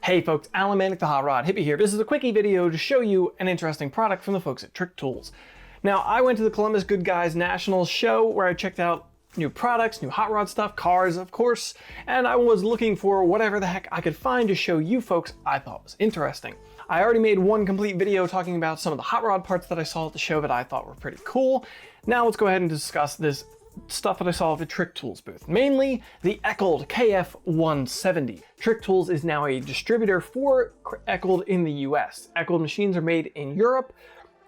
Hey folks, Alan Manic the HotRodHippie here. This is a quickie video to show you an interesting product from the folks at Trick Tools. Now, I went to the Columbus Good Guys National show where I checked out new products, new hot rod stuff, cars of course, and I was looking for whatever the heck I could find to show you folks I thought was interesting. I already made one complete video talking about some of the hot rod parts that I saw at the show that I thought were pretty cool. Now let's go ahead and discuss this stuff that I saw at the Trick Tools booth, mainly the Eckold KF170. Trick Tools is now a distributor for Eckold in the US. Eckold machines are made in Europe.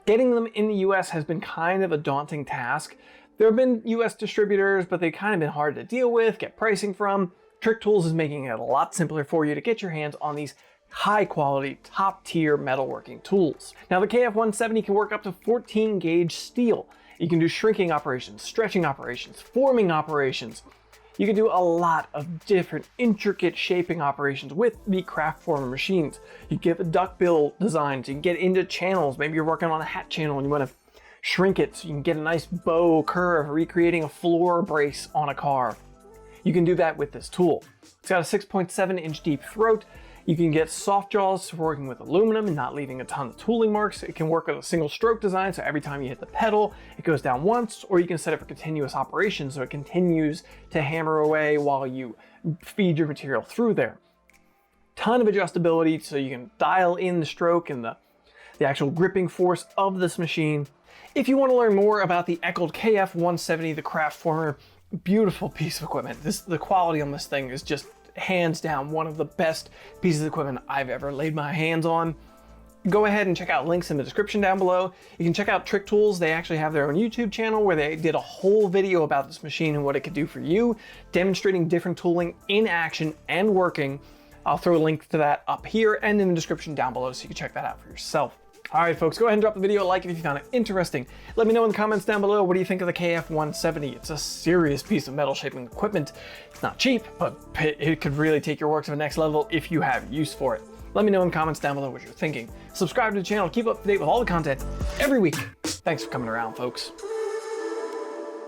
Getting them in the US has been kind of a daunting task. There have been US distributors, but they've kind of been hard to deal with, get pricing from. Trick Tools is making it a lot simpler for you to get your hands on these high quality, top tier metalworking tools. Now the KF170 can work up to 14 gauge steel. You can do shrinking operations, stretching operations, forming operations. You can do a lot of different intricate shaping operations with the Kraftformer machines. You get the duckbill designs, you can get into channels. Maybe you're working on a hat channel and you want to shrink it so you can get a nice bow curve, recreating a floor brace on a car. You can do that with this tool. It's got a 6.7 inch deep throat. You can get soft jaws for working with aluminum and not leaving a ton of tooling marks. It can work with a single stroke design, so every time you hit the pedal, it goes down once, or you can set it for continuous operation, so it continues to hammer away while you feed your material through there. Ton of adjustability, so you can dial in the stroke and the actual gripping force of this machine. If you want to learn more about the Eckold KF170, the Kraftformer, beautiful piece of equipment. The quality on this thing is just hands down one of the best pieces of equipment I've ever laid my hands on. Go ahead and check out links in the description down below. You can check out Trick Tools. They actually have their own YouTube channel where they did a whole video about this machine and what it could do for you, demonstrating different tooling in action and working. I'll throw a link to that up here and in the description down below so you can check that out for yourself. All right, folks, go ahead and drop the video a like if you found it interesting. Let me know in the comments down below, what do you think of the KF170? It's a serious piece of metal shaping equipment. It's not cheap, but it could really take your work to the next level if you have use for it. Let me know in the comments down below what you're thinking. Subscribe to the channel, keep up to date with all the content every week. Thanks for coming around, folks.